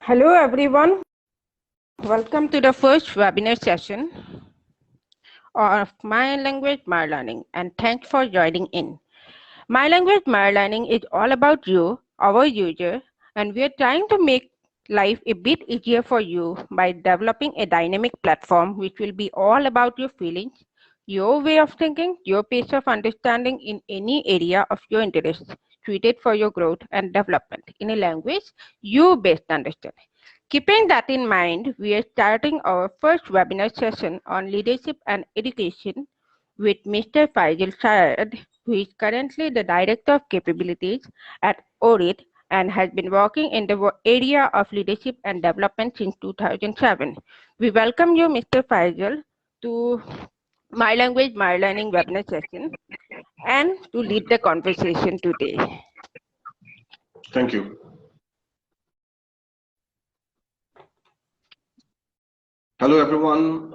Hello everyone, welcome to the first webinar session of My Language, My Learning, and thanks for joining in. My Language, My Learning is all about you, our user, and we are trying to make life a bit easier for you by developing a dynamic platform which will be all about your feelings, your way of thinking, your pace of understanding in any area of your interest, suited for your growth and development in a language you best understand. Keeping that in mind, we are starting our first webinar session on leadership and education with Mr. Faisal Sayad, who is currently the Director of Capabilities at ORIT and has been working in the area of leadership and development since 2007. We welcome you, Mr. Faisal, to My Language, My Learning webinar session and to lead the conversation today. Thank you. Hello, everyone.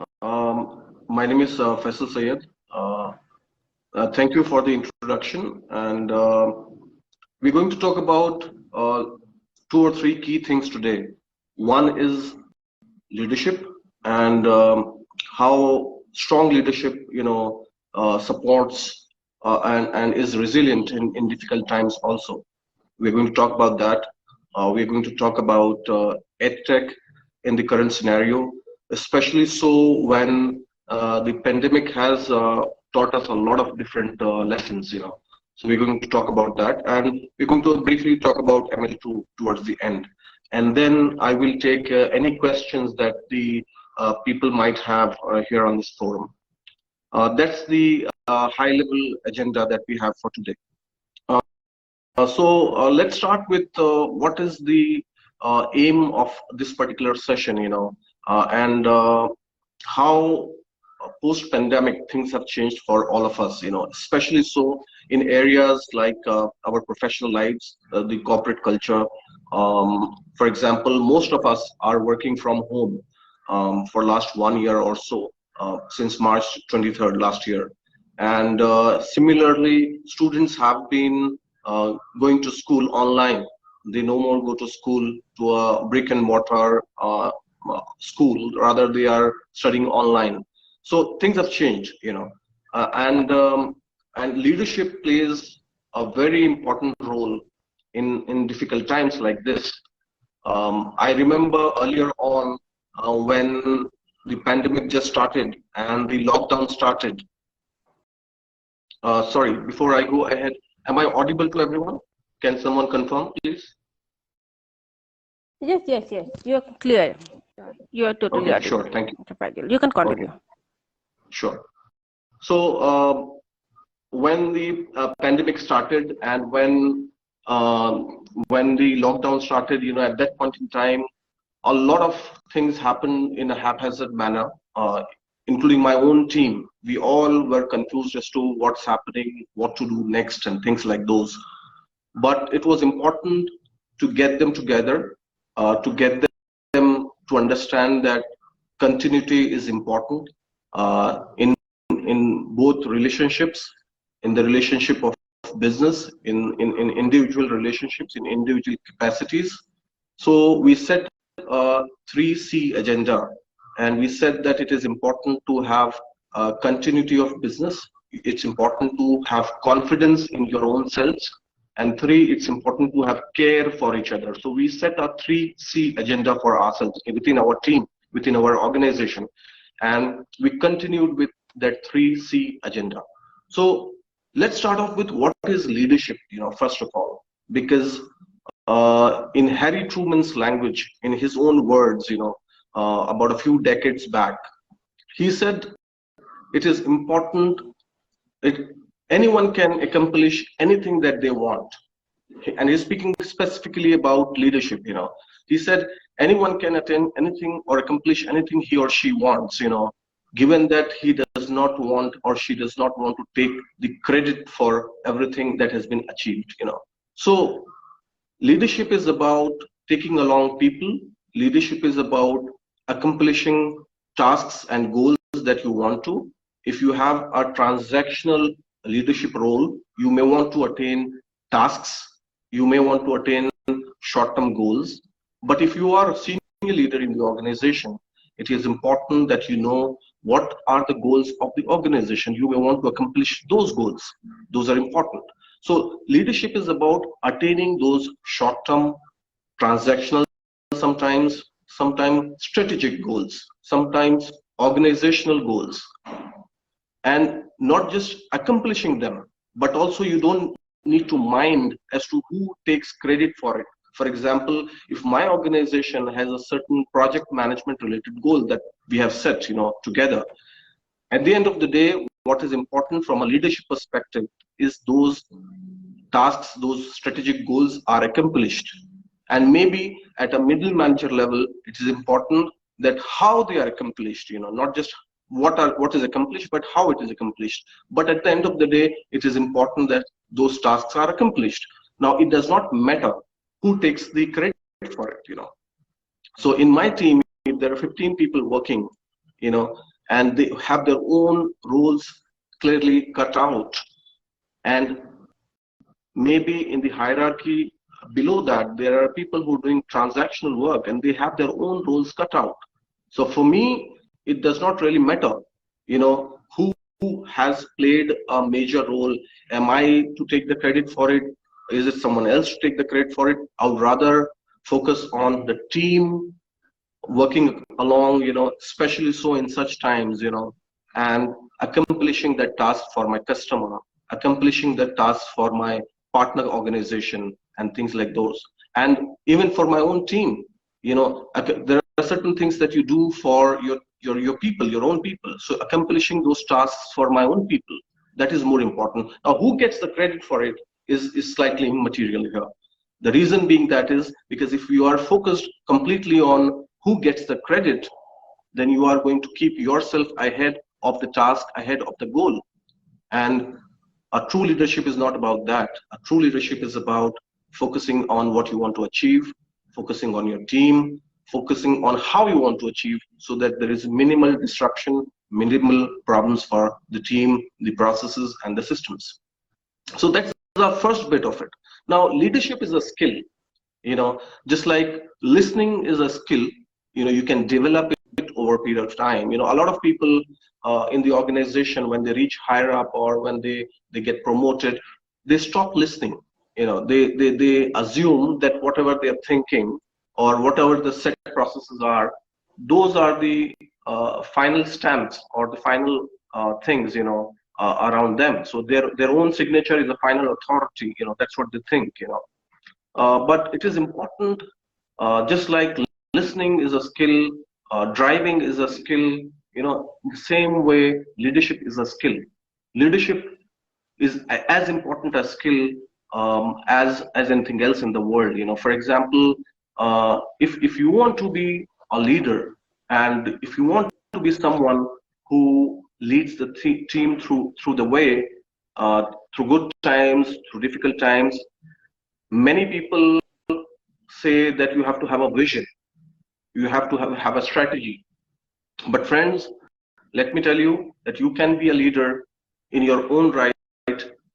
My name is Faisal Sayad. Thank you for the introduction. And we're going to talk about 2 or 3 key things today. One is leadership and how strong leadership, supports and is resilient in difficult times also. We're going to talk about that. We're going to talk about EdTech in the current scenario, especially so when the pandemic has taught us a lot of different lessons, So we're going to talk about that, and we're going to briefly talk about ML2 towards the end. And then I will take any questions that the people might have here on this forum. That's the high-level agenda that we have for today. So let's start with what is the aim of this particular session, and how post-pandemic things have changed for all of us, especially so in areas like our professional lives, the corporate culture. For example, most of us are working from home for last 1 year or so, since March 23rd last year. And similarly, students have been going to school online. They no more go to school, to a brick and mortar school, rather they are studying online. So things have changed, and leadership plays a very important role in difficult times like this. I remember earlier on when the pandemic just started and the lockdown started. Sorry, before I go ahead, am I audible to everyone? Can someone confirm, please? Yes, you're clear. You're totally okay, audible. Sure, thank you. You can continue. Okay. Sure. So when the pandemic started and when the lockdown started, at that point in time, a lot of things happened in a haphazard manner, including my own team. We all were confused as to what's happening, what to do next, and things like those. But it was important to get them together, to get them to understand that continuity is important in both relationships, in the relationship of business, in individual relationships, in individual capacities. So we set a 3C agenda, and we said that it is important to have continuity of business. It's important to have confidence in your own selves. And 3, it's important to have care for each other. So we set a 3C agenda for ourselves within our team, within our organization. And we continued with that 3C agenda. So let's start off with what is leadership, first of all, because in Harry Truman's language, in his own words, about a few decades back, he said it is important, anyone can accomplish anything that they want. And he's speaking specifically about leadership, He said anyone can attain anything or accomplish anything he or she wants, given that he does not want or she does not want to take the credit for everything that has been achieved, So leadership is about taking along people. Leadership is about accomplishing tasks and goals that you want to. If you have a transactional leadership role, you may want to attain tasks, you may want to attain short-term goals. But if you are a senior leader in the organization, it is important that you know what are the goals of the organization. You may want to accomplish those goals. Those are important. So leadership is about attaining those short-term, transactional, sometimes strategic goals, sometimes organizational goals, and not just accomplishing them, but also you don't need to mind as to who takes credit for it. For example, if my organization has a certain project management related goal that we have set, together, at the end of the day, what is important from a leadership perspective is those tasks, those strategic goals are accomplished. And maybe at a middle manager level, it is important that how they are accomplished, not just what is accomplished, but how it is accomplished. But at the end of the day, it is important that those tasks are accomplished. Now, it does not matter who takes the credit for it, So in my team, if there are 15 people working, and they have their own roles clearly cut out, and maybe in the hierarchy below that, there are people who are doing transactional work and they have their own roles cut out. So for me, it does not really matter, who has played a major role. Am I to take the credit for it? Is it someone else to take the credit for it? I would rather focus on the team working along, especially so in such times, and accomplishing that task for my customer, accomplishing that task for my partner organization and things like those. And even for my own team, there are certain things that you do for your people, your own people. So accomplishing those tasks for my own people, that is more important. Now, who gets the credit for it is slightly immaterial here. The reason being that is because if you are focused completely on who gets the credit, then you are going to keep yourself ahead of the task, ahead of the goal. And a true leadership is not about that. A true leadership is about focusing on what you want to achieve, focusing on your team, focusing on how you want to achieve, so that there is minimal disruption, minimal problems for the team, the processes, and the systems. So that's the first bit of it. Now, leadership is a skill, just like listening is a skill, you can develop it over a period of time. A lot of people in the organization, when they reach higher up or when they get promoted, they stop listening. They assume that whatever they're thinking or whatever the set processes are, those are the final stamps or the final things, around them. So their own signature is the final authority, that's what they think, but it is important, just like listening is a skill, driving is a skill, the same way leadership is a skill. Leadership is as important a skill as anything else in the world. For example, if you want to be a leader, and if you want to be someone who leads the team through the way, through good times, through difficult times, many people say that you have to have a vision, you have to have a strategy. But friends, let me tell you that you can be a leader in your own right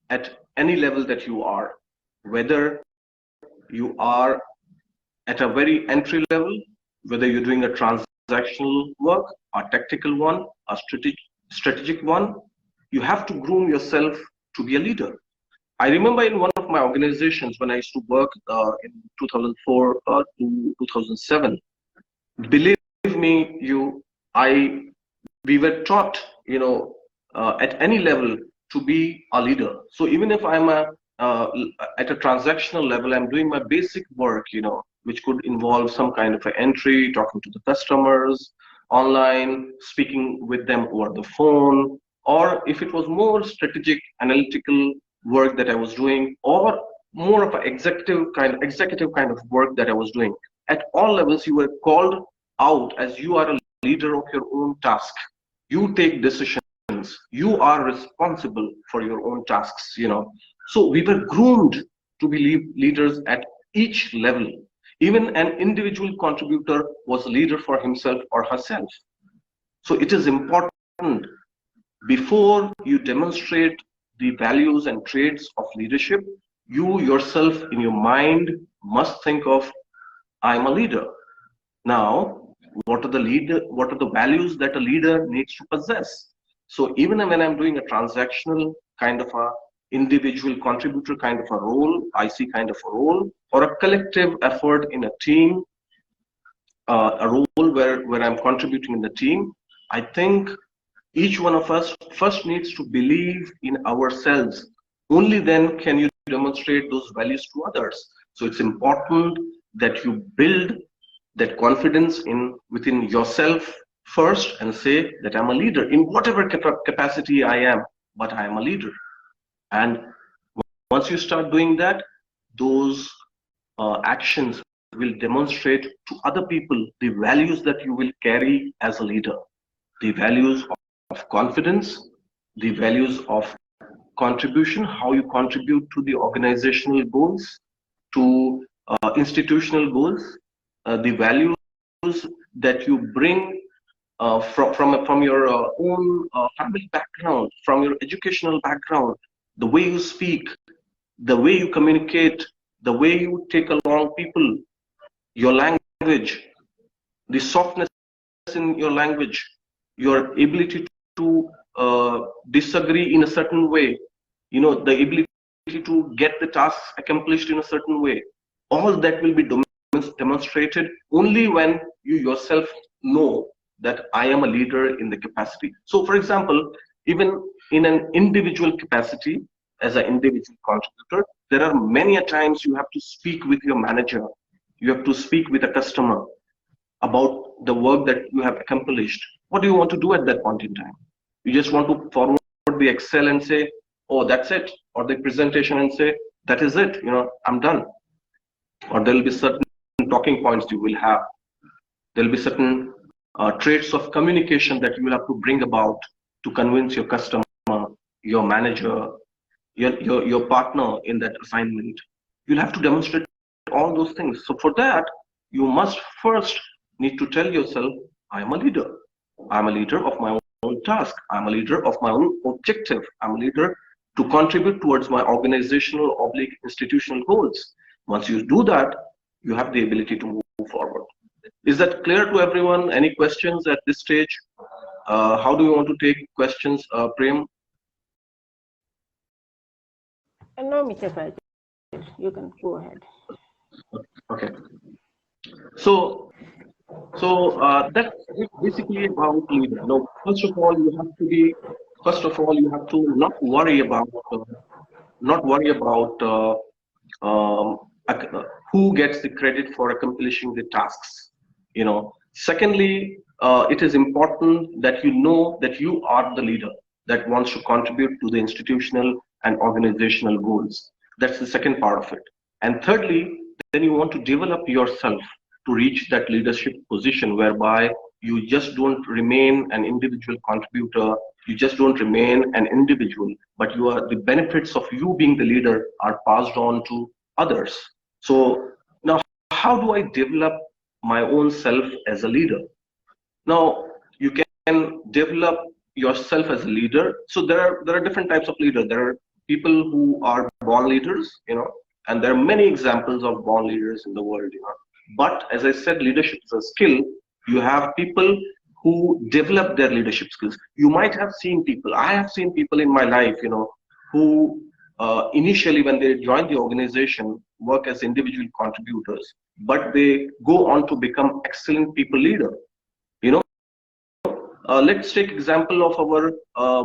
at any level that you are, whether you are at a very entry level, whether you're doing a transactional work, a tactical one, a strategic one. You have to groom yourself to be a leader. I remember in one of my organizations when I used to work in 2004 to 2007, believe me, we were taught, at any level to be a leader. So even if I'm at a transactional level, I'm doing my basic work, which could involve some kind of an entry, talking to the customers online, speaking with them over the phone, or if it was more strategic, analytical work that I was doing, or more of an executive kind of work that I was doing. At all levels, you were called out as you are a leader of your own task. You take decisions. You are responsible for your own tasks. So we were groomed to be leaders at each level. Even an individual contributor was a leader for himself or herself. So it is important, before you demonstrate the values and traits of leadership, you yourself in your mind must think of I'm a leader. Now, what are the values that a leader needs to possess? So even when I'm doing a transactional kind of a individual contributor kind of a role, IC kind of a role, or a collective effort in a team, a role where I'm contributing in the team, I think each one of us first needs to believe in ourselves. Only then can you demonstrate those values to others. So it's important that you build that confidence in within yourself first and say that I'm a leader in whatever capacity I am, but I am a leader. And once you start doing that, those actions will demonstrate to other people the values that you will carry as a leader, the values of confidence, the values of contribution, how you contribute to the organizational goals, to institutional goals, the values that you bring from your own family background, from your educational background, the way you speak, the way you communicate, the way you take along people, your language, the softness in your language, your ability to disagree in a certain way, the ability to get the tasks accomplished in a certain way. All that will be demonstrated only when you yourself know that I am a leader in the capacity. So, for example, even in an individual capacity, as an individual contributor, there are many a times you have to speak with your manager, you have to speak with a customer about the work that you have accomplished. What do you want to do at that point in time? You just want to forward the Excel and say, oh, that's it, or the presentation and say, that is it, I'm done. Or there will be certain talking points you will have. There will be certain traits of communication that you will have to bring about to convince your customer, your manager, your partner in that assignment. You'll have to demonstrate all those things. So for that, you must first need to tell yourself, I am a leader. I'm a leader of my own task. I'm a leader of my own objective. I'm a leader to contribute towards my organizational / institutional goals. Once you do that, you have the ability to move forward. Is that clear to everyone? Any questions at this stage? How do you want to take questions, Prem? No, Mr. Faisal, you can go ahead. Okay. So that's basically about leader. Now, first of all, you have to not worry about um, who gets the credit for accomplishing the tasks. Secondly, it is important that you know that you are the leader that wants to contribute to the institutional and organizational goals. That's the second part of it. And thirdly, then you want to develop yourself to reach that leadership position whereby you just don't remain an individual contributor, you just don't remain an individual, but the benefits of you being the leader are passed on to others. So now, how do I develop my own self as a leader? Now, you can develop yourself as a leader. So there are different types of leaders. There are people who are born leaders, and there are many examples of born leaders in the world, But as I said, leadership is a skill. You have people who develop their leadership skills. You might have seen people. I have seen people in my life, who initially, when they join the organization, work as individual contributors, but they go on to become excellent people leader. Let's take example of our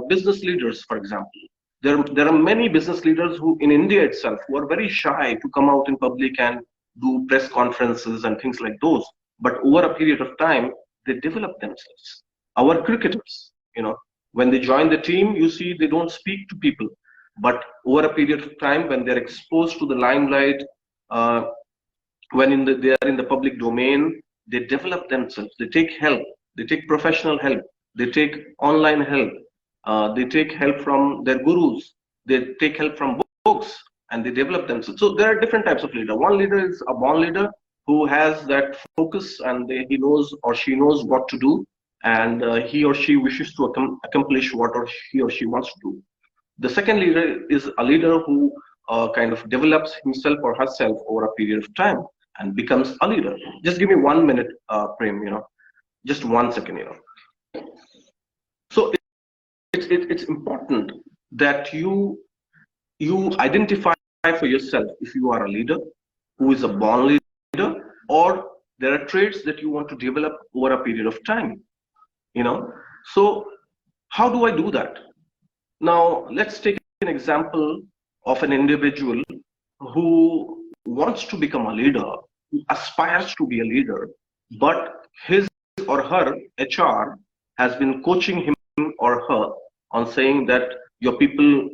business leaders, for example. There are many business leaders who in India itself who are very shy to come out in public and do press conferences and things like those. But over a period of time, they develop themselves. Our cricketers, when they join the team, you see they don't speak to people. But over a period of time, when they're exposed to the limelight, when they are in the public domain, they develop themselves. They take help. They take professional help. They take online help. They take help from their gurus. They take help from books, and they develop themselves. So there are different types of leader. One leader is a born leader who has that focus, and he knows or she knows what to do, and he or she wishes to accomplish what he or she wants to do. The second leader is a leader who kind of develops himself or herself over a period of time. and becomes a leader. Just give me 1 minute, Prem, just 1 second, So it's important that you identify for yourself if you are a leader who is a born leader, or there are traits that you want to develop over a period of time. So how do I do that? Now let's take an example of an individual who wants to become a leader, who aspires to be a leader, but his or her HR has been coaching him or her on saying that your people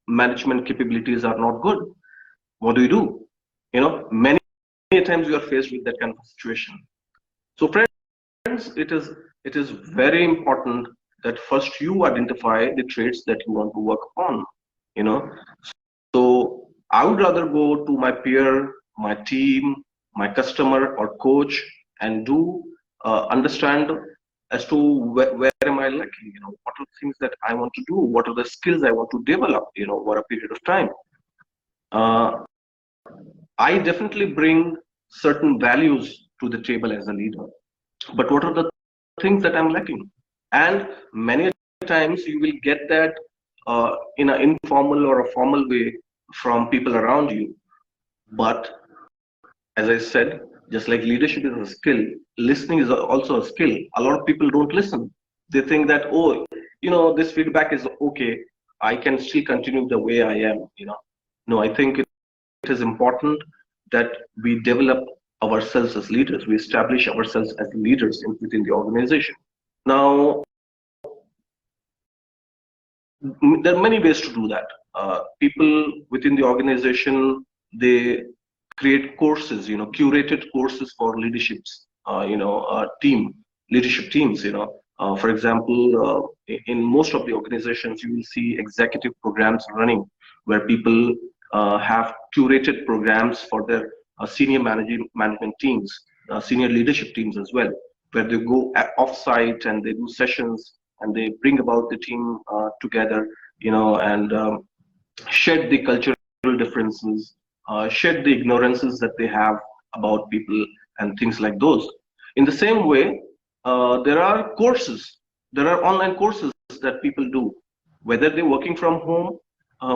management capabilities are not good. What do you do? Many times you are faced with that kind of situation. So friends, it is very important that first you identify the traits that you want to work on. So I would rather go to my peer, my team, my customer or coach and do understand as to where am I lacking, what are the things that I want to do, what are the skills I want to develop, over a period of time. I definitely bring certain values to the table as a leader, but what are the things that I'm lacking? And many times you will get that in an informal or a formal way from people around you. But as I said, just like leadership is a skill, listening is also a skill. A lot of people don't listen. They think that, oh, this feedback is okay. I can still continue the way I am. No, I think it is important that we develop ourselves as leaders. We establish ourselves as leaders within the organization. Now, there are many ways to do that. People within the organization, they create courses, curated courses for leaderships, leadership teams. For example, in most of the organizations, you will see executive programs running where people have curated programs for their senior management teams, senior leadership teams as well, where they go off-site and they do sessions and they bring about the team together, and shed the cultural differences, shed the ignorances that they have about people and things like those. In the same way, there are online courses that people do, whether they're working from home,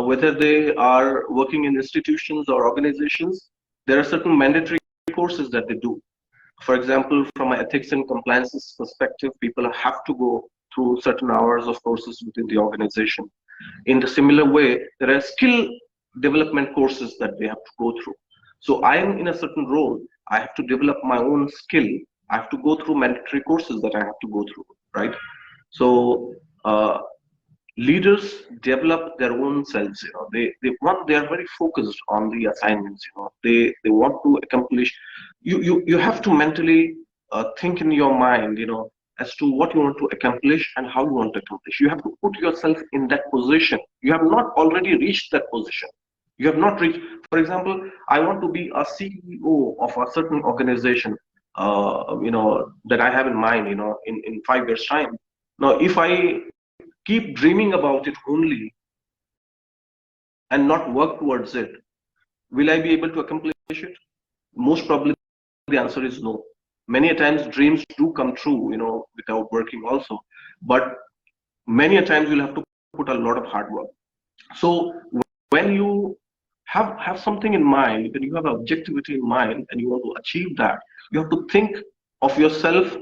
whether they are working in institutions or organizations. There are certain mandatory courses that they do. For example, from an ethics and compliances perspective, people have to go through certain hours of courses within the organization. In the similar way, there are skill development courses that they have to go through. So I am in a certain role. I have to develop my own skill. I have to go through mandatory courses that I have to go through, right? So leaders develop their own selves. They are very focused on the assignments. They want to accomplish. You have to mentally think in your mind, as to what you want to accomplish and how you want to accomplish. You have to put yourself in that position. You have not already reached that position. You have not reached. For example, I want to be a CEO of a certain organization, that I have in mind, in 5 years' time. Now, if I keep dreaming about it only and not work towards it, will I be able to accomplish it? Most probably the answer is no. Many a times dreams do come true, without working also, but many a times you'll have to put a lot of hard work. So when you have something in mind, when you have objectivity in mind and you want to achieve that, you have to think of yourself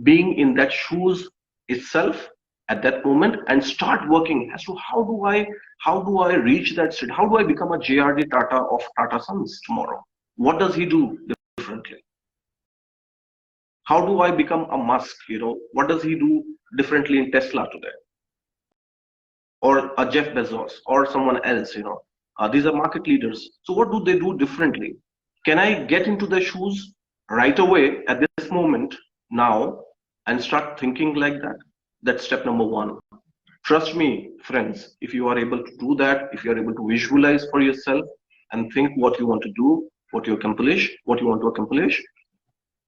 being in that shoes itself at that moment and start working as to how do I reach that state? How do I become a JRD Tata of Tata Sons tomorrow? What does he do differently? How do I become a Musk? What does he do differently in Tesla today? Or a Jeff Bezos or someone else? These are market leaders. So what do they do differently? Can I get into their shoes right away at this moment now and start thinking like that? That's step number one. Trust me, friends, if you are able to do that, if you are able to visualize for yourself and think what you want to do, what you want to accomplish,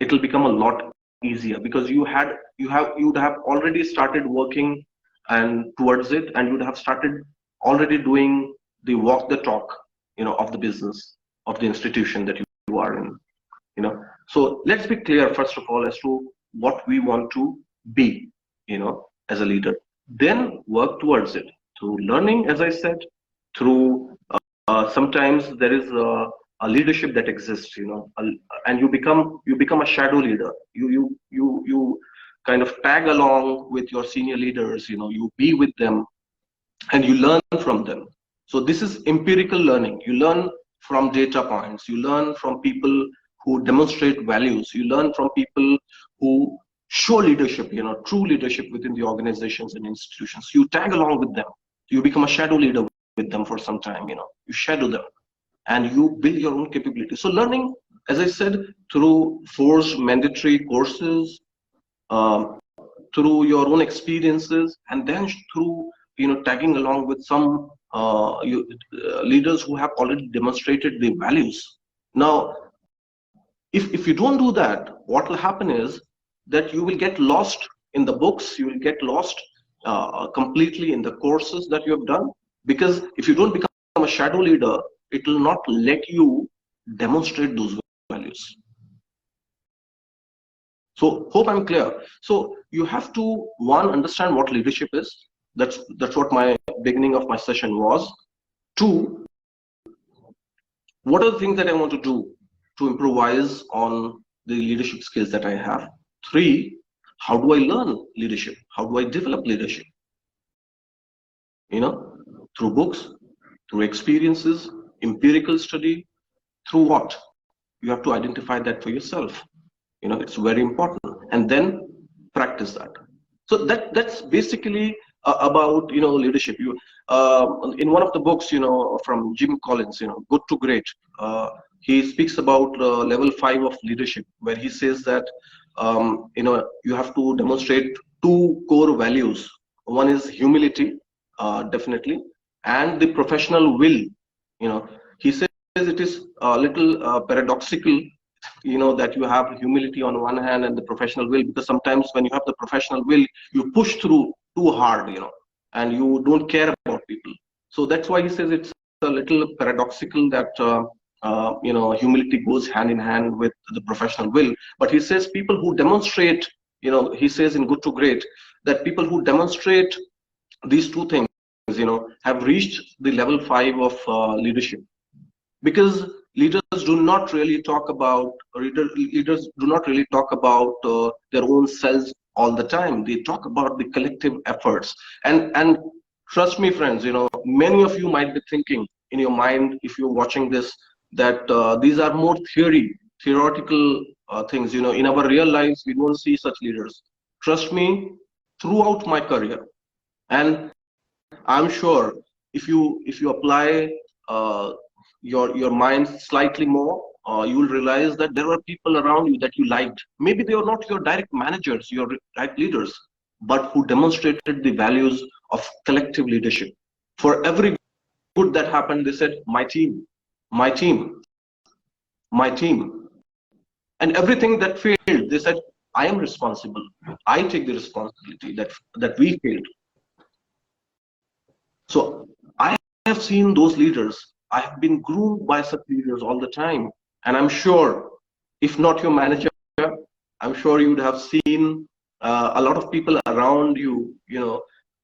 it will become a lot easier because you would have already started working and towards it, and you would have started already doing the walk the talk, of the business, of the institution that you are in. So let's be clear first of all as to what we want to be, as a leader. Then work towards it through learning, as I said, through sometimes there is a leadership that exists, and you become a shadow leader. You kind of tag along with your senior leaders. You be with them and you learn from them. So this is empirical learning. You learn from data points. You learn from people who demonstrate values. You learn from people who show leadership, true leadership within the organizations and institutions. You tag along with them. You become a shadow leader with them for some time. You shadow them and you build your own capability. So learning, as I said, through forced mandatory courses, through your own experiences, and then through tagging along with some leaders who have already demonstrated the values. Now, if you don't do that, what will happen is that you will get lost in the books. You will get lost completely in the courses that you have done, because if you don't become a shadow leader, it will not let you demonstrate those values. So hope I'm clear. So you have to, one, understand what leadership is. That's what my beginning of my session was. Two, what are the things that I want to do to improvise on the leadership skills that I have? Three, how do I learn leadership? How do I develop leadership? Through books, through experiences, empirical study, through what? You have to identify that for yourself. It's very important, and then practice that. So that's basically about leadership. In one of the books, from Jim Collins, Good to Great, he speaks about level 5 of leadership, where he says that you have to demonstrate 2 core values. One is humility, definitely, and the professional will. He says it is a little paradoxical, that you have humility on one hand and the professional will, because sometimes when you have the professional will, you push through too hard, and you don't care about people. So that's why he says it's a little paradoxical that humility goes hand in hand with the professional will. But he says people who demonstrate, he says in Good to Great, that people who demonstrate these 2 things, have reached the level 5 of leadership. Because leaders do not really talk about their own selves all the time. They talk about the collective efforts. And trust me, friends, many of you might be thinking in your mind, if you're watching this, that these are more theoretical things. In our real lives, we don't see such leaders. Trust me, throughout my career, and I'm sure if you apply your mind slightly more, you will realize that there are people around you that you liked. Maybe they are not your direct managers, your direct leaders, but who demonstrated the values of collective leadership. For every good that happened, they said, my team, my team, my team. And everything that failed, they said, I am responsible. I take the responsibility that we failed. So I have seen those leaders. I have been groomed by such leaders all the time. And I'm sure, if not your manager, I'm sure you would have seen a lot of people around you,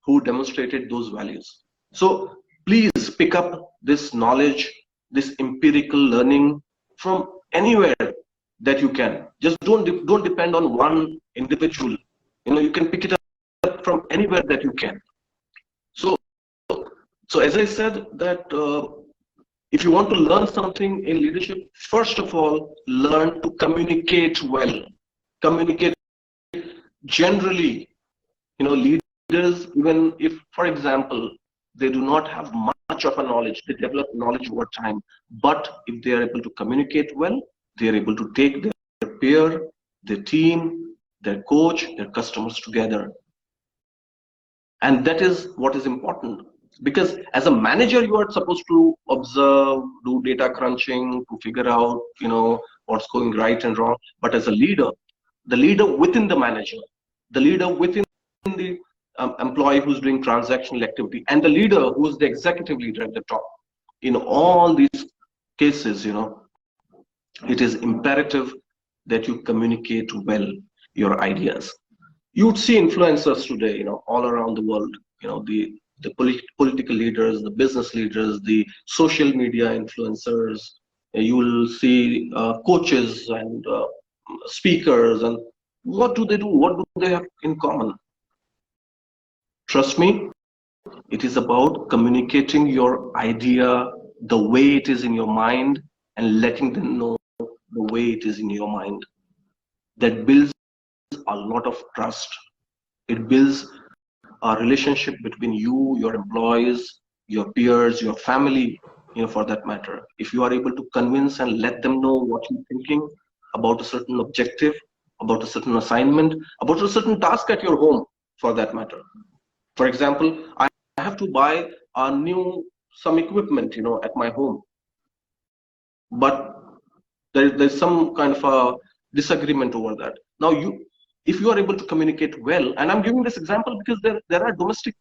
who demonstrated those values. So please pick up this knowledge, this empirical learning from anywhere that you can. Just don't depend on one individual. You can pick it up from anywhere that you can. So as I said, that if you want to learn something in leadership, first of all, learn to communicate well. Communicate generally. Leaders, even if, for example, they do not have much of a knowledge, they develop knowledge over time. But if they are able to communicate well, they are able to take their peer, their team, their coach, their customers together. And that is what is important. Because as a manager, you are supposed to observe, do data crunching to figure out, what's going right and wrong. But as a leader, the leader within the manager, the leader within the employee who's doing transactional activity, and the leader who is the executive leader at the top, in all these cases, it is imperative that you communicate well your ideas. You would see influencers today, all around the world, the political leaders, the business leaders, the social media influencers. You will see coaches and speakers, and what do they do? What do they have in common? Trust me, it is about communicating your idea the way it is in your mind and letting them know the way it is in your mind. That builds a lot of trust. It builds a relationship between you, your employees, your peers, your family, for that matter. If you are able to convince and let them know what you're thinking about a certain objective, about a certain assignment, about a certain task at your home, for that matter. For example, I have to buy some equipment, at my home, but there's some kind of a disagreement over that. Now, if you are able to communicate well, and I'm giving this example because there are domestic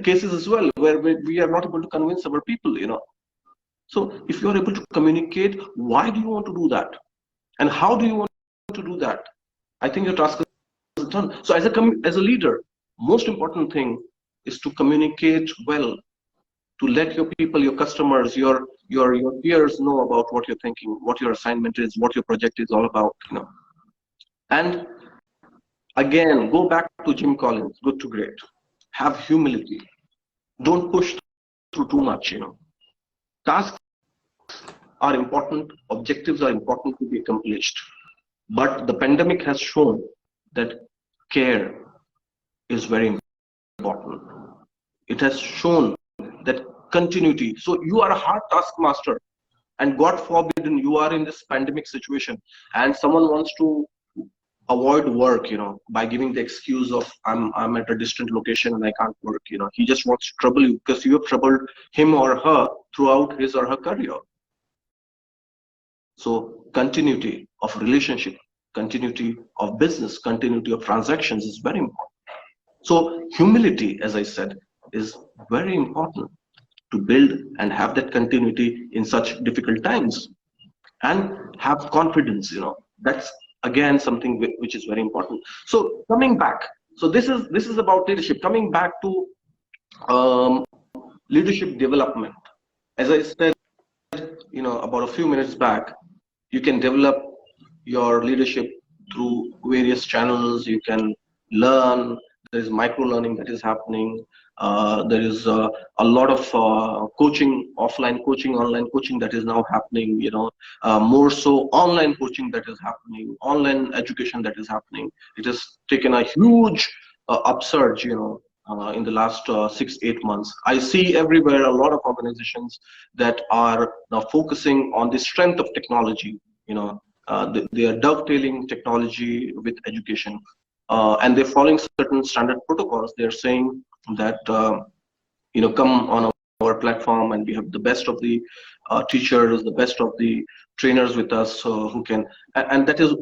cases as well where we are not able to convince our people, So if you are able to communicate, why do you want to do that? And how do you want to do that? I think your task is done. So as a leader, most important thing is to communicate well, to let your people, your customers, your peers know about what you're thinking, what your assignment is, what your project is all about, And again, go back to Jim Collins, good to great. Have humility. Don't push through too much, Tasks are important, objectives are important to be accomplished. But the pandemic has shown that care is very important. It has shown that continuity. So you are a hard taskmaster, and God forbid you are in this pandemic situation and someone wants to avoid work, by giving the excuse of I'm at a distant location and I can't work. He just wants to trouble you because you have troubled him or her throughout his or her career. So continuity of relationship, continuity of business, continuity of transactions is very important. So humility, as I said, is very important to build and have that continuity in such difficult times, and have confidence. That's again something which is very important. So coming back, so this is about leadership. Coming back to leadership development, as I said, about a few minutes back, you can develop your leadership through various channels. You can learn. There is micro learning that is happening. There is a lot of coaching, offline coaching, online coaching that is now happening. More so online coaching that is happening, online education that is happening. It has taken a huge upsurge, in the last 6-8 months. I see everywhere a lot of organizations that are now focusing on the strength of technology. They are dovetailing technology with education, and they're following certain standard protocols. They're saying that come on our platform, and we have the best of the teachers, the best of the trainers with us, who can, and that is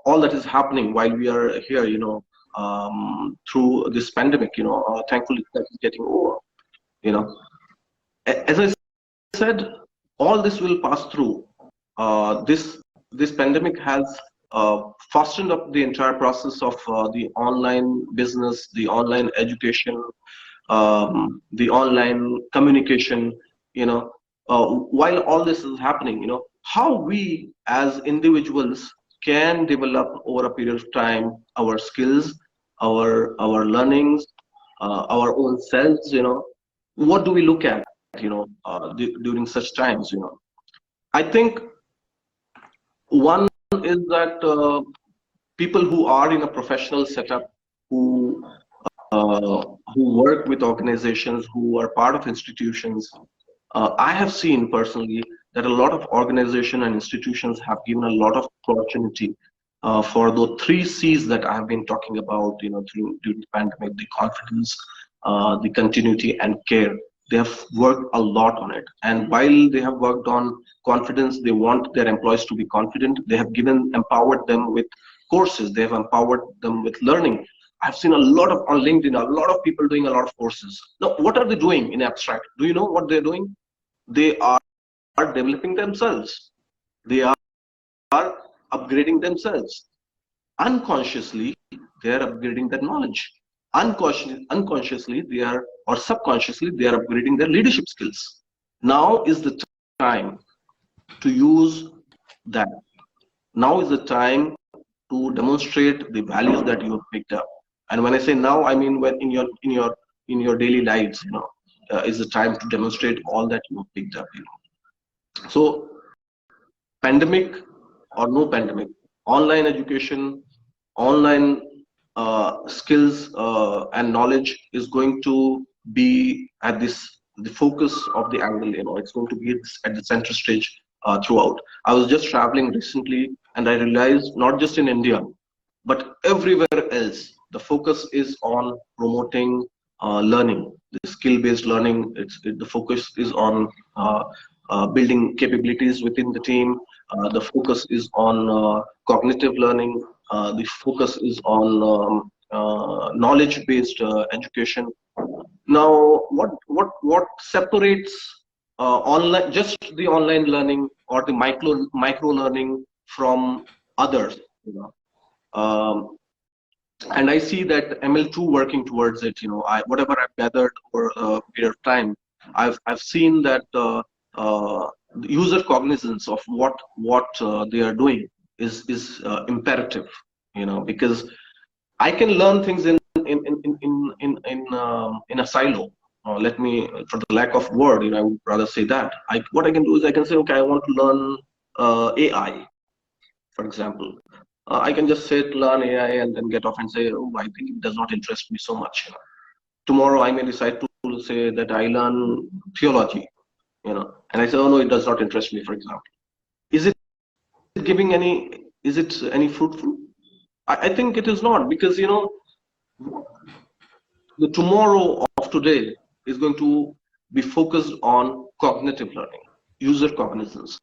all that is happening while we are here, through this pandemic. Thankfully that is getting over. As I said, all this will pass through. This pandemic has fastened up the entire process of the online business, the online education, the online communication. While all this is happening, how we as individuals can develop over a period of time our skills, our learnings, our own selves. What do we look at, during such times? I think one is that people who are in a professional setup, who work with organizations, who are part of institutions, I have seen personally that a lot of organizations and institutions have given a lot of opportunity for the 3 C's that I have been talking about, during the pandemic: the confidence, the continuity, and care. They have worked a lot on it, and while they have worked on confidence, they want their employees to be confident. They have empowered them with courses. They have empowered them with learning. I've seen a lot of on LinkedIn, a lot of people doing a lot of courses. Now, what are they doing in abstract? Do you know what they're doing? They are developing themselves. They are upgrading themselves. Unconsciously, they are upgrading their knowledge. Unconsciously, they are, or subconsciously, they are upgrading their leadership skills. Now is the time to use that. Now is the time to demonstrate the values that you have picked up. And when I say now, I mean when in your daily lives, is the time to demonstrate all that you have picked up. So, pandemic or no pandemic, online education, online skills and knowledge is going to be at the focus of the angle. It's going to be at the center stage throughout. I was just traveling recently, and I realized not just in India, but everywhere else, the focus is on promoting learning, the skill-based learning. The focus is on building capabilities within the team. The focus is on cognitive learning. The focus is on knowledge-based education. Now, what separates online, just the online learning or the micro learning from others? And I see that ML2 working towards it. Whatever I've gathered over a period of time, I've seen that user cognizance of what they are doing is imperative. Because I can learn things in a silo. Let me, for the lack of word, I would rather say that. What I can do is I can say, okay, I want to learn AI, for example. I can just say learn AI and then get off and say, oh, I think it does not interest me so much. Tomorrow I may decide to say that I learn theology, and I say, oh no, it does not interest me, for example. Is it giving any? Is it any fruitful? I think it is not, because the tomorrow of today is going to be focused on cognitive learning, user cognizance.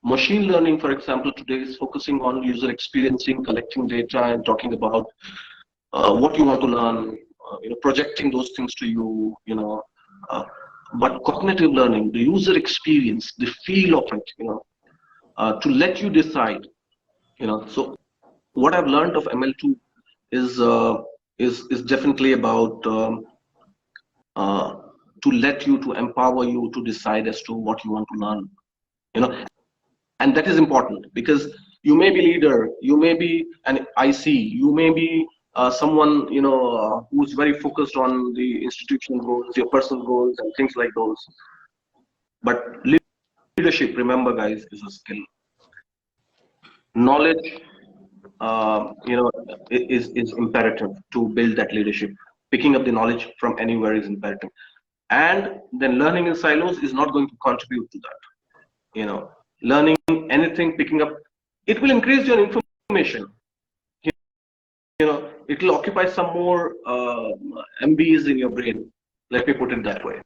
Machine learning, for example, today is focusing on user experiencing, collecting data, and talking about what you want to learn, projecting those things to you, but cognitive learning, the user experience, the feel of it, to let you decide, So what I've learned of ML2 is definitely about to let you, to empower you to decide as to what you want to learn, and that is important, because you may be leader, you may be an IC, you may be someone who's very focused on the institutional goals, your personal goals, and things like those. But leadership, remember, guys, is a skill. Knowledge, is imperative to build that leadership. Picking up the knowledge from anywhere is imperative, and then learning in silos is not going to contribute to that. Learning anything, picking up, it will increase your information. It will occupy some more MBs in your brain. Let me put it that way.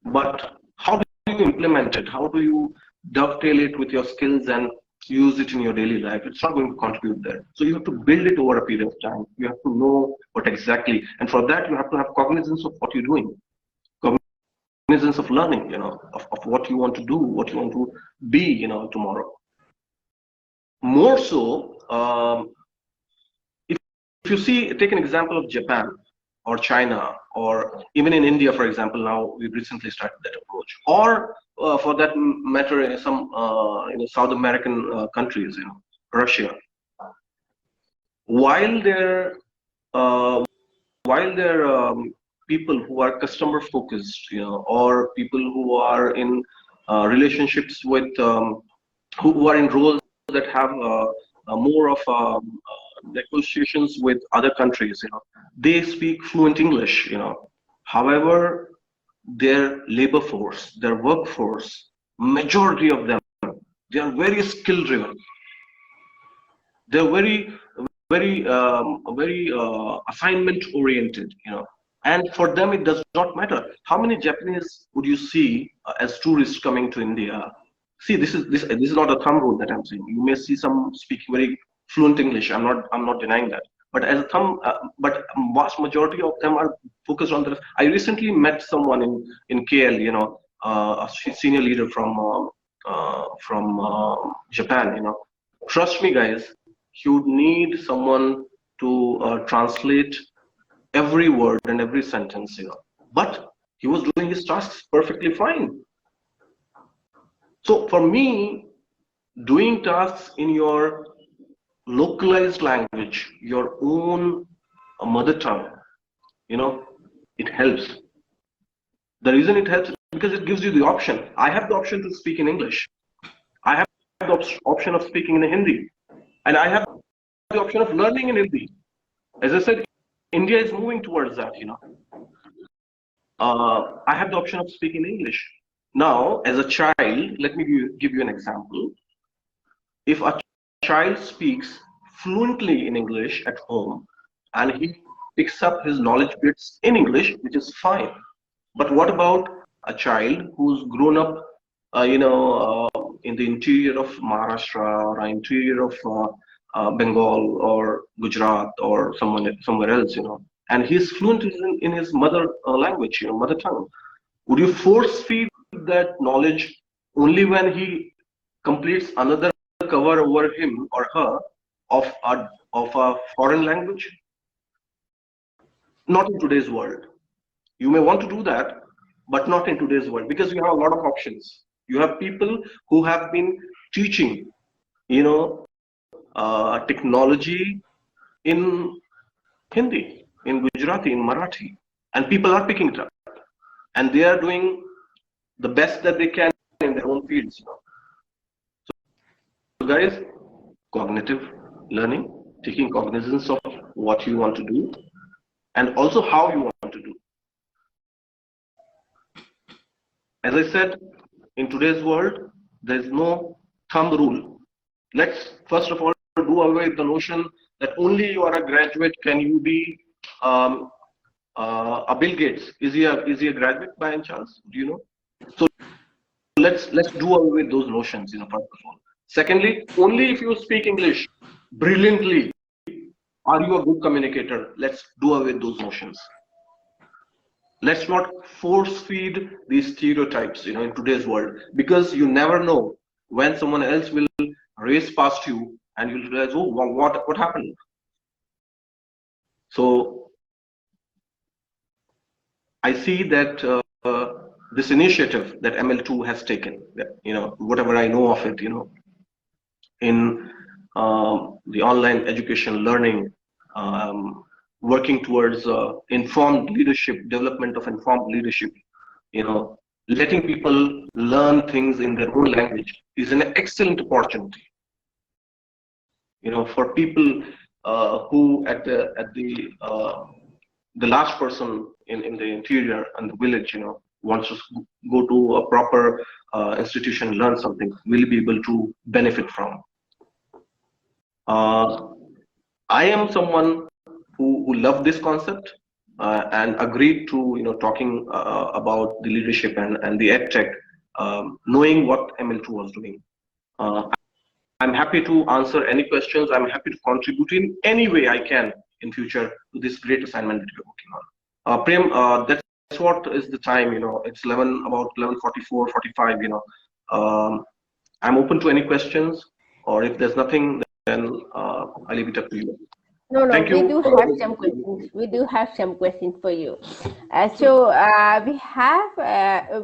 But how do you implement it? How do you dovetail it with your skills and use it in your daily life? It's not going to contribute there. So you have to build it over a period of time. You have to know what exactly, and for that you have to have cognizance of what you're doing. Cognizance of learning, of what you want to do, what you want to be, tomorrow. More so, if you see, take an example of Japan or China, or even in India, for example. Now we've recently started that approach, or for that matter, in some South American countries, Russia. While there people who are customer focused, or people who are in relationships with, who are in roles that have more of negotiations with other countries, they speak fluent English, However, their labor force, their workforce, majority of them, they are very skill driven. They're very assignment oriented, and for them it does not matter how many Japanese would you see as tourists coming to India. See, this is not a thumb rule that I'm saying. You may see some speaking very fluent English. I'm not denying that. But as a thumb, but vast majority of them are focused on the. I recently met someone in KL, a senior leader from Japan, Trust me, guys, he would need someone to translate every word and every sentence, But he was doing his tasks perfectly fine. So for me, doing tasks in your localized language, your own mother tongue, it helps. The reason it helps is because it gives you the option. I have the option to speak in English. I have the option of speaking in Hindi. And I have the option of learning in Hindi. As I said, India is moving towards that, I have the option of speaking English. Now, as a child, let me give you an example. If a child speaks fluently in English at home and he picks up his knowledge bits in English, which is fine. But what about a child who's grown up, in the interior of Maharashtra or interior of Bengal or Gujarat or somewhere else, and he's fluent in his mother language, mother tongue. Would you force feed that knowledge only when he completes another cover over him or her of a foreign language? Not in today's world. You may want to do that, but not in today's world, because you have a lot of options. You have people who have been teaching, technology in Hindi, in Gujarati, in Marathi, and people are picking it up, and they are doing the best that they can in their own fields. So, guys, cognitive learning, taking cognizance of what you want to do, and also how you want to do. As I said, in today's world, there is no thumb rule. Let's first of all do away with the notion that only you are a graduate can you be a Bill Gates. Is he a graduate by any chance? Do you know? So let's do away with those notions, first of all. Secondly, only if you speak English brilliantly are you a good communicator. Let's do away with those notions. Let's not force feed these stereotypes, in today's world, because you never know when someone else will race past you and you'll realize, oh, what happened? So I see that this initiative that ML2 has taken, whatever I know of it, in the online education learning, working towards informed leadership, development of informed leadership, letting people learn things in their own language is an excellent opportunity. For people who at the last person in the interior and the village, wants to go to a proper institution, learn something, will be able to benefit from. I am someone who loved this concept and agreed to talking about the leadership and the edtech, knowing what ML2 was doing. I'm happy to answer any questions. I'm happy to contribute in any way I can in future to this great assignment that we're working on. Prem, that's what is the time. It's about 11:44, 45. I'm open to any questions, or if there's nothing, then I'll leave it up to you. No, we do have some questions. We do have some questions for you. So we have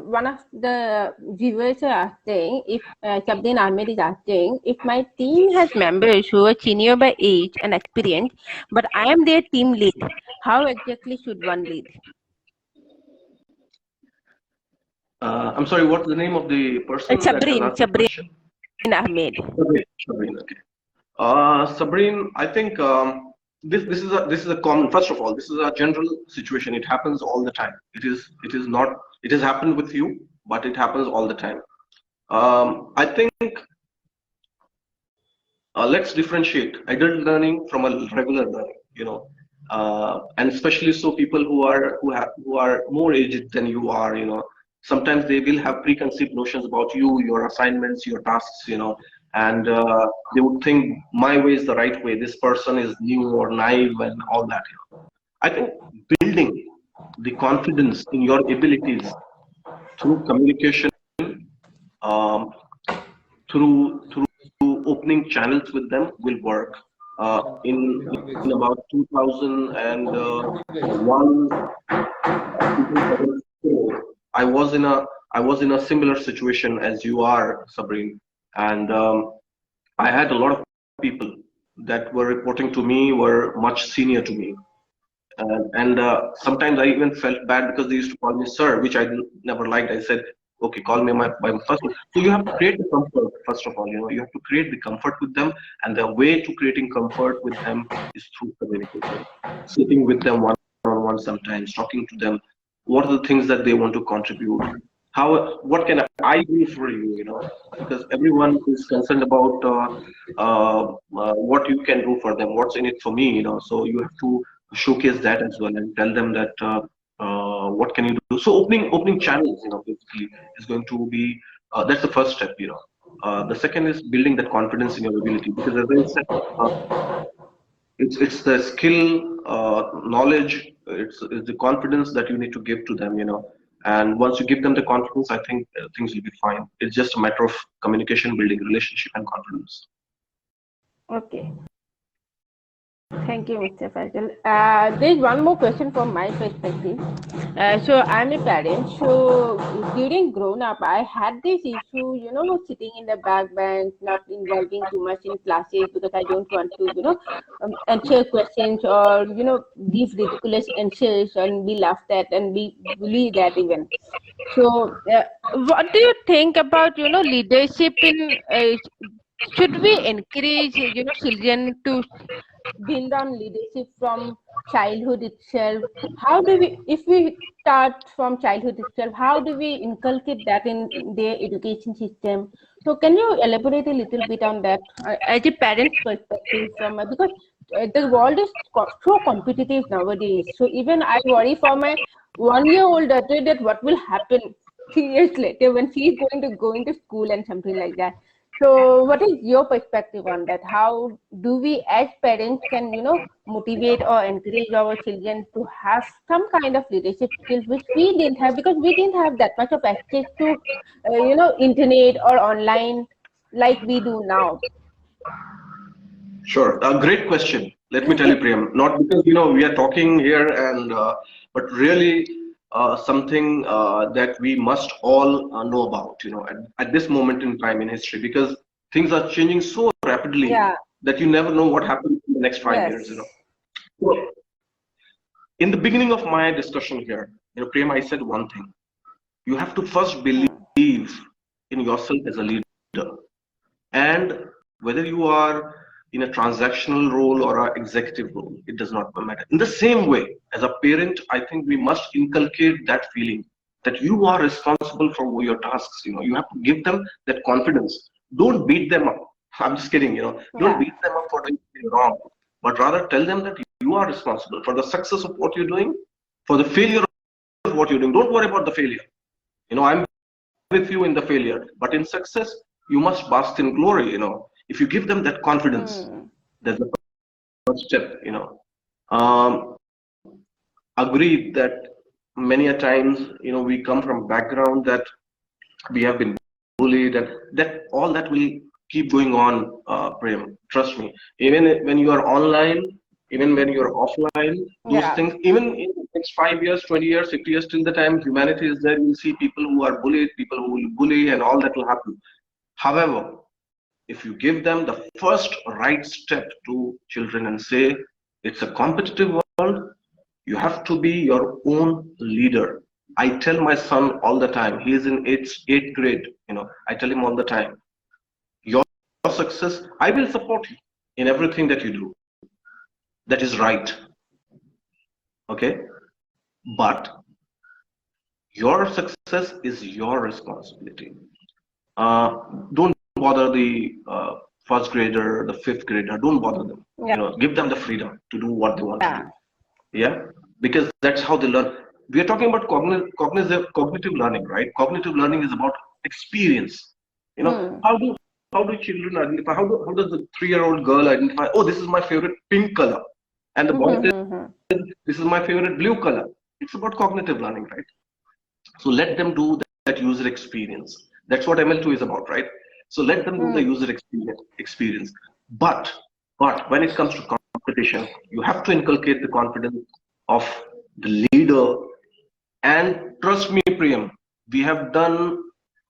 one of the viewers are asking, if Sabdin Ahmed is asking, if my team has members who are senior by age and experience, but I am their team lead, how exactly should one lead? I'm sorry, what's the name of the person? Sabrin Ahmed. Sabrin, okay. Sabrin, I think this is a common. First of all, this is a general situation. It happens all the time. It has happened with you, but it happens all the time. I think let's differentiate adult learning from a regular learning. And especially so people who are more aged than you are. Sometimes they will have preconceived notions about you, your assignments, your tasks. And they would think my way is the right way. This person is new or naive and all that. I think building the confidence in your abilities through communication, through opening channels with them will work. In about 2001, 2004, I was in a similar situation as you are, Sabrine, and I had a lot of people that were reporting to me were much senior to me, and sometimes I even felt bad because they used to call me sir, which I never liked. I said, okay, call me by my first name. So you have to create the comfort first of all. You have to create the comfort with them, and the way to creating comfort with them is through communication, sitting with them one on one, sometimes talking to them. What are the things that they want to contribute? What can I do for you? Because everyone is concerned about what you can do for them, what's in it for me. So you have to showcase that as well and tell them that what can you do. So opening channels, basically is going to be that's the first step. The second is building that confidence in your ability, because as I said, it's the skill, knowledge, it's the confidence that you need to give to them. And once you give them the confidence, I think things will be fine. It's just a matter of communication, building relationship and confidence. Okay. Thank you, Mr. Faisal. There's one more question from my perspective. So I'm a parent. So during grown up, I had this issue, sitting in the back bench, not involving too much in classes because I don't want to, answer questions or, give ridiculous answers and be laughed at and be bullied at even. So what do you think about, leadership in, should we encourage, children to build on leadership from childhood itself? How do we, if we start from childhood itself, how do we inculcate that in their education system? So can you elaborate a little bit on that as a parent's perspective from, because the world is so competitive nowadays. So even I worry for my 1-year-old daughter that what will happen 3 years later when she is going to go into school and something like that. So what is your perspective on that? How do we as parents can, motivate or encourage our children to have some kind of leadership skills which we didn't have, because we didn't have that much of access to, internet or online like we do now? Sure, a great question. Let me tell you, Priyam, not because we are talking here and but really something that we must all know about, at this moment in time in history, because things are changing so rapidly Yeah. that you never know what happens in the next 5 years. Yes. So, in the beginning of my discussion here, Priyam, I said one thing: you have to first believe in yourself as a leader, and whether you are in a transactional role or an executive role, it does not matter. In the same way, as a parent, I think we must inculcate that feeling that you are responsible for your tasks. You have to give them that confidence. Don't beat them up. I'm just kidding. Don't beat them up for doing something wrong, but rather tell them that you are responsible for the success of what you're doing, for the failure of what you're doing. Don't worry about the failure. I'm with you in the failure, but in success, you must bask in glory. If you give them that confidence, that's the first step. Um, Agreed that many a times, we come from background that we have been bullied, and that all that will keep going on, Prem. Trust me. Even when you are online, even when you are offline, those things, even in the next 5 years, 20 years, 50 years, till the time humanity is there, you'll see people who are bullied, people who will bully, and all that will happen. However, if you give them the first right step to children and say, it's a competitive world, you have to be your own leader. I tell my son all the time, he is in eighth grade, I tell him all the time, your success, I will support you in everything that you do. That is right. Okay? But your success is your responsibility. Don't bother the first grader, the fifth grader, don't bother them. Give them the freedom to do what they want to do. Yeah, because that's how they learn. We are talking about cognitive learning, right? Cognitive learning is about experience. How do children identify? How does the 3-year-old girl identify? Oh, this is my favorite pink color, and the boy says, this is my favorite blue color. It's about cognitive learning, right? So let them do that user experience. That's what ML2 is about, right? So let them do the user experience. But when it comes to competition, you have to inculcate the confidence of the leader. And trust me, Priyam, we have done,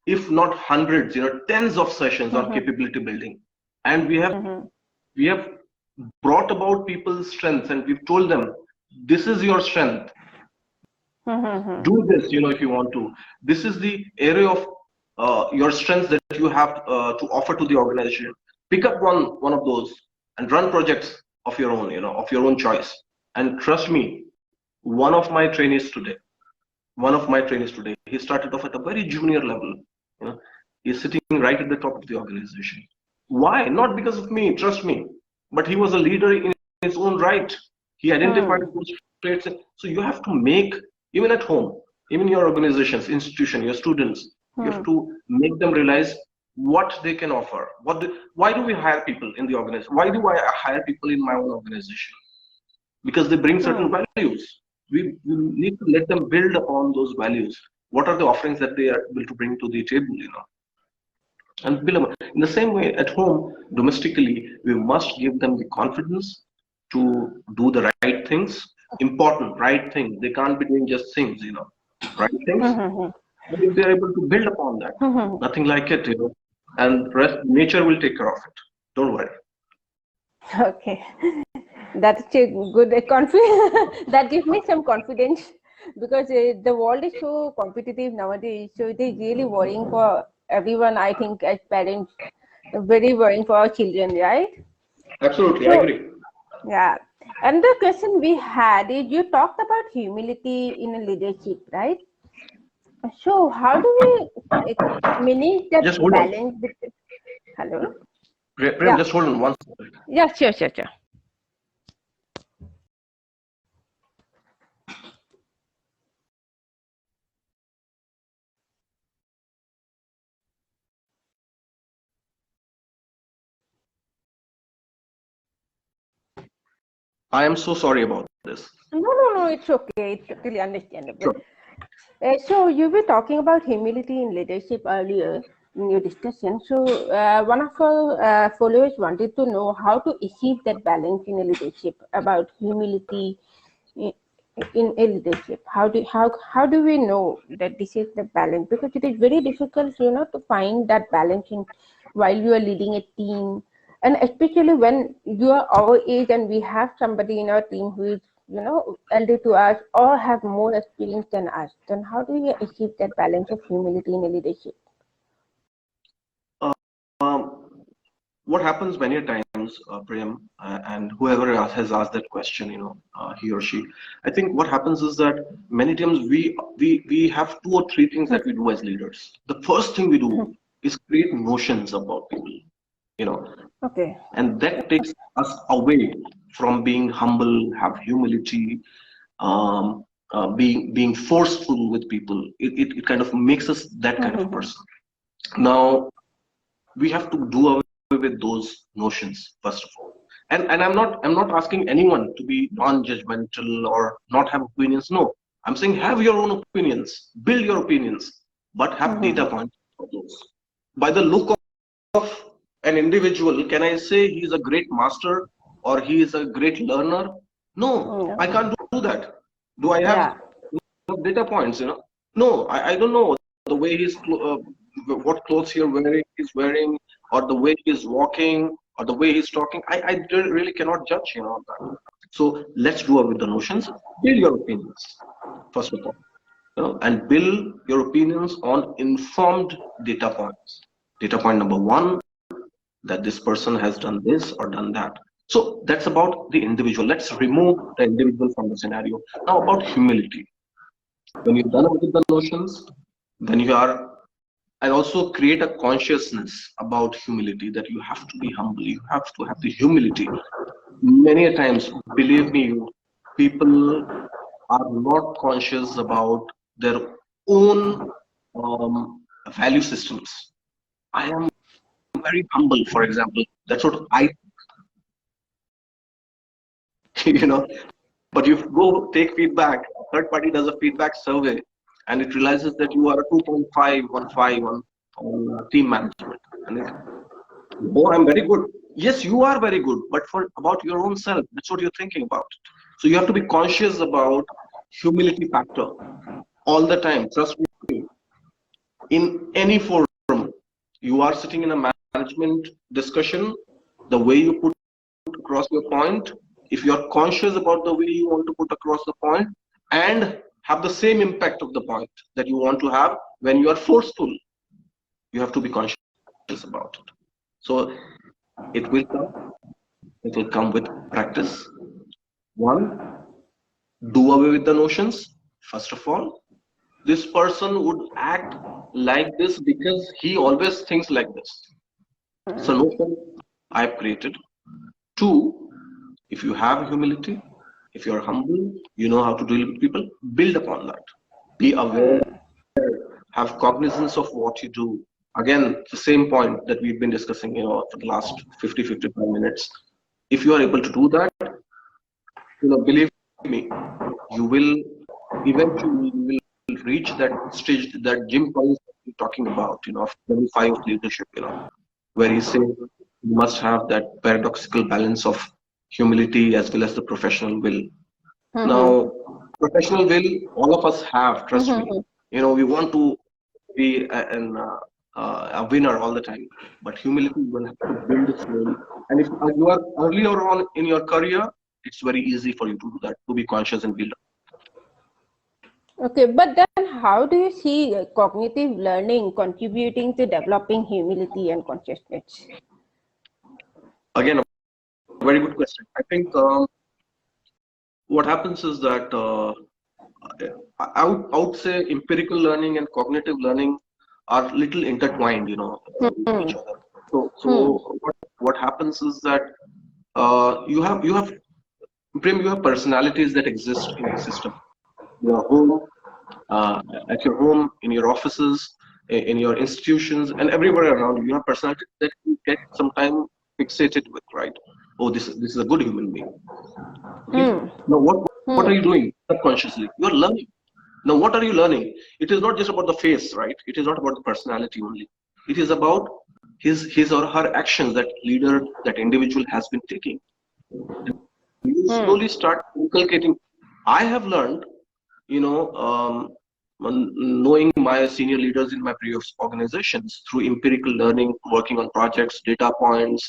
if not hundreds, tens of sessions on capability building, and we have brought about people's strengths, and we've told them, this is your strength. Do this, if you want to. This is the area of your strengths that you have to offer to the organization. Pick up one of those and run projects of your own, of your own choice. And trust me, one of my trainees today, he started off at a very junior level. He's sitting right at the top of the organization. Why? Not because of me, trust me, but he was a leader in his own right. He identified those traits. So you have to make, even at home, even your organizations, institution, your students, you have to make them realize what they can offer. Why do we hire people in the organization? Why do I hire people in my own organization? Because they bring certain values. We need to let them build upon those values. What are the offerings that they are able to bring to the table, And build in the same way at home, domestically, we must give them the confidence to do the right things. Important, right things. They can't be doing just things, right things. And if they're able to build upon that, nothing like it, and rest, nature will take care of it. Don't worry. Okay. That's a good confidence. That gives me some confidence, because the world is so competitive nowadays. So it is really worrying for everyone. I think as parents, very worrying for our children, right? Absolutely, I agree. Yeah. And the question we had is, you talked about humility in leadership, right? So how do we manage that balance between? Hello. Prem, just hold on one second. Yeah, sure. I am so sorry about this. No, it's okay. It's totally understandable. Sure. So you were talking about humility in leadership earlier in your discussion. So one of our followers wanted to know how to achieve that balance in a leadership, about humility in a leadership. How do we know that this is the balance? Because it is very difficult, to find that balance while you are leading a team. And especially when you are our age and we have somebody in our team who is, elder to us or have more experience than us, then how do we achieve that balance of humility in a leadership? What happens many times, Prem, and whoever has asked that question, he or she, I think what happens is that many times we have 2 or 3 things that we do as leaders. The first thing we do is create notions about people, Okay. And that takes us away from being humble, have humility, being forceful with people. It kind of makes us that kind of person. Now, we have to do away with those notions first of all. And I'm not asking anyone to be non-judgmental or not have opinions. No, I'm saying have your own opinions, build your opinions, but have data points for those. By the look of an individual, can I say he's a great master or he is a great learner? No, I can't do that. Do I have data points? No, I don't know the way he's what clothes he's wearing, or the way he's walking, or the way he's talking. I really cannot judge, that. So let's do it with the notions. Build your opinions first of all, and build your opinions on informed data points. Data point number 1, that this person has done this or done that. So that's about the individual. Let's remove the individual from the scenario. Now about humility. When you're done with the notions, then you are, and also create a consciousness about humility, that you have to be humble. You have to have the humility. Many a times, believe me, people are not conscious about their own value systems. I am very humble, for example. That's what I but you go take feedback, a third party does a feedback survey, and it realizes that you are a 2.515 on team management. And it's, oh, I'm very good. Yes, you are very good, but for about your own self, that's what you're thinking about. So you have to be conscious about humility factor all the time. Trust me, in any forum, you are sitting in a management discussion, the way you put across your point, if you are conscious about the way you want to put across the point and have the same impact of the point that you want to have, when you are forceful, you have to be conscious about it. So it will come with practice. One, do away with the notions. First of all, this person would act like this because he always thinks like this. So notion I've created. Two, if you have humility, if you are humble, you know how to deal with people, build upon that. Be aware, have cognizance of what you do. Again, the same point that we've been discussing, for the last 55 minutes. If you are able to do that, believe me, you will eventually reach that stage that Jim Collins is talking about, of level 5 leadership, where he says you must have that paradoxical balance of humility as well as the professional will. Now, professional will, all of us have, trust me. We want to be a winner all the time, but humility, you will have to build it slowly. And if you are earlier on in your career, it's very easy for you to do that, to be conscious and build up. Okay, but then how do you see cognitive learning contributing to developing humility and consciousness? Again, a very good question. I think what happens is that I would say empirical learning and cognitive learning are little intertwined, with each other. So what happens is that you have personalities that exist in the system. Your home, at your home, in your offices, in your institutions, and everywhere around you, you have personalities that you get sometimes fixated with, right? Oh, this is a good human being. Okay? Now, what are you doing subconsciously? You are learning. Now, what are you learning? It is not just about the face, right? It is not about the personality only. It is about his or her actions that leader, that individual has been taking. And you slowly start inculcating. I have learned, knowing my senior leaders in my previous organizations through empirical learning, working on projects, data points,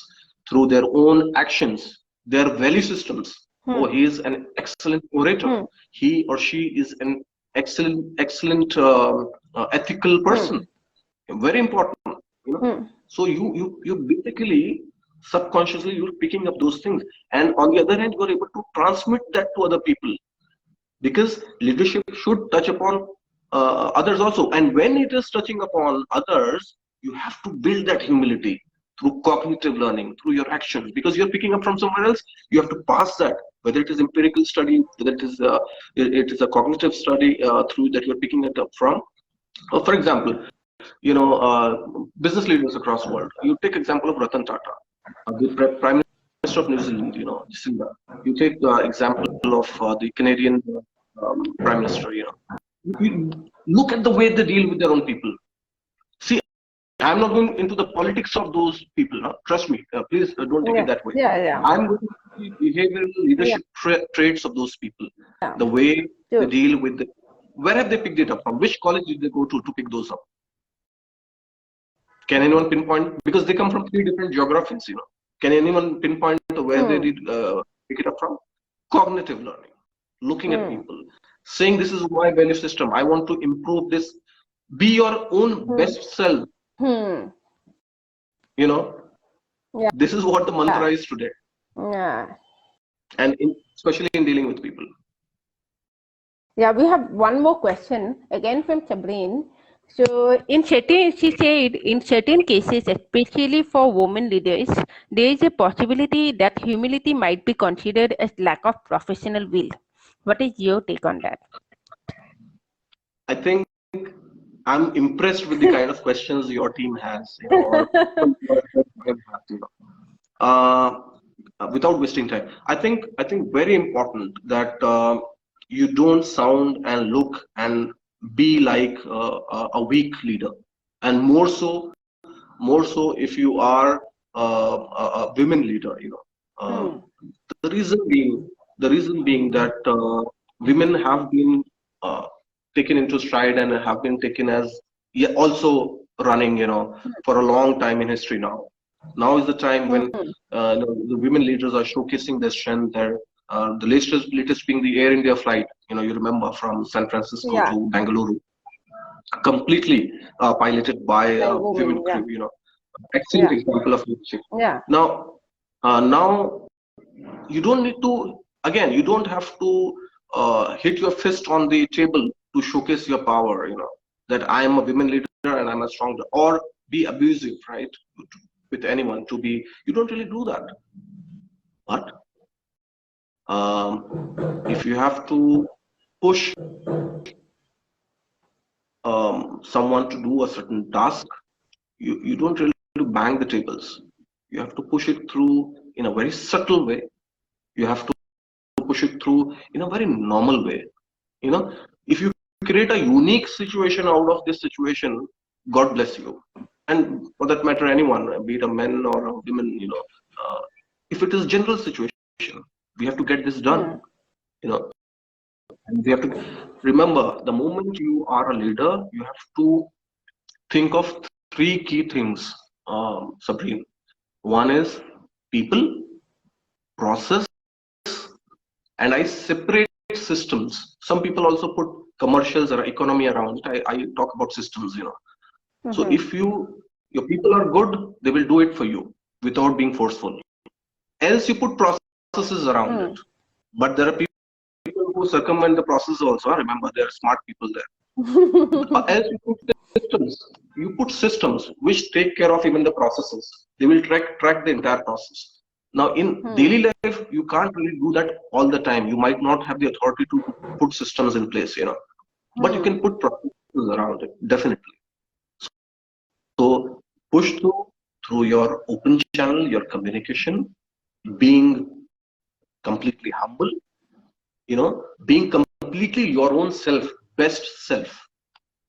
through their own actions, their value systems. Oh, he is an excellent orator. He or she is an excellent ethical person. Very important. So you basically subconsciously you're picking up those things, and on the other hand, you're able to transmit that to other people, because leadership should touch upon others also. And when it is touching upon others, you have to build that humility through cognitive learning, through your actions, because you're picking up from somewhere else. You have to pass that, whether it is empirical study, whether it is a cognitive study through that you're picking it up from. For example, business leaders across the world. You take example of Ratan Tata, the Prime Minister of New Zealand, Jacinda. You take the example of the Canadian Prime Minister, You look at the way they deal with their own people. See, I'm not going into the politics of those people. No? Trust me. Please don't take it that way. I'm going to the behavioral leadership traits of those people. The way they deal with the. Where have they picked it up from? Which college did they go to pick those up? Can anyone pinpoint? Because they come from 3 different geographies, Can anyone pinpoint where they did pick it up from? Cognitive learning, looking at people, saying this is my value system. I want to improve this. Be your own best self. This is what the mantra is today. And especially in dealing with people. Yeah, we have one more question again from Sabrine. So she said, in certain cases, especially for women leaders, there is a possibility that humility might be considered as lack of professional will. What is your take on that? I think I'm impressed with the kind of questions your team has, without wasting time. I think very important that you don't sound and look and be like a weak leader, and more so more so if you are a women leader, the reason being that women have been uh, taken into stride and have been taken as, yeah, also running, for a long time in history now. Now is the time when the women leaders are showcasing their strength. The latest being the Air India flight. You remember, from San Francisco Yeah, to Bangalore, completely piloted by by a women. women Yeah, crew. Excellent yeah, example of leadership. yeah. Now you don't need to. Again, you don't have to hit your fist on the table to showcase your power. That I am a women leader and I'm a stronger, or be abusive, right? With anyone to be. You don't really do that. But if you have to push someone to do a certain task, you don't really bang the tables. You have to push it through in a very subtle way. You have to push it through in a very normal way. If you create a unique situation out of this situation, God bless you. And for that matter, anyone, be it a man or a woman, if it is general situation, we have to get this done. And we have to remember, the moment you are a leader, you have to think of three key things, Sabrine. One is people, process, and I separate systems. Some people also put commercials or economy around it. I talk about systems. So if your people are good, they will do it for you without being forceful. Else you put processes around it. But there are people who circumvent the process also. Remember, there are smart people there. Else you put systems. You put systems which take care of even the processes. They will track the entire process. Now, in daily life, you can't really do that all the time. You might not have the authority to put systems in place, but you can put processes around it, definitely. So push through your open channel, your communication, being completely humble, being completely your own self, best self.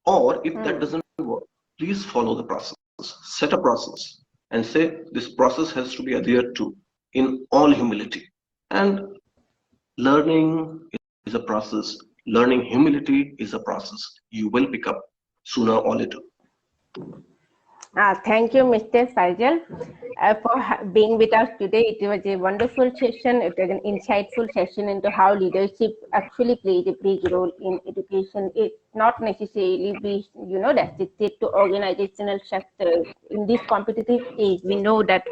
Or if that doesn't work, please follow the process. Set a process and say this process has to be adhered to in all humility. And learning is a process. Learning humility is a process. You will pick up sooner or later. Thank you, Mr. Faisal, for being with us today. It was a wonderful session. It was an insightful session into how leadership actually plays a big role in education. It's not necessarily be, restricted to organizational structures. In this competitive age, we know that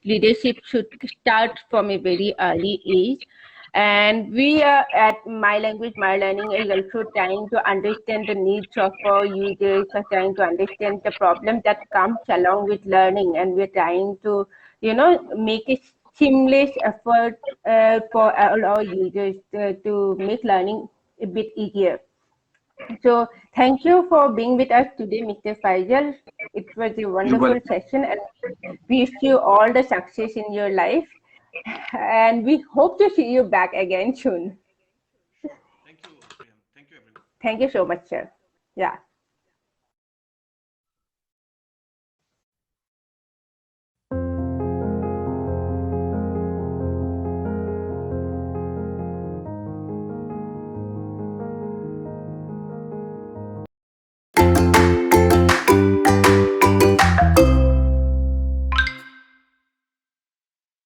leadership should start from a very early age. And we are at My Language, My Learning is also trying to understand the needs of our users, are trying to understand the problems that comes along with learning, and we're trying to, make a seamless effort for all our users to make learning a bit easier. So thank you for being with us today, Mr. Faisal. It was a You're wonderful welcome. session, and we wish you all the success in your life. And we hope to see you back again soon. Thank you, Priyan. Thank you, everyone. Thank you so much, sir. Yeah.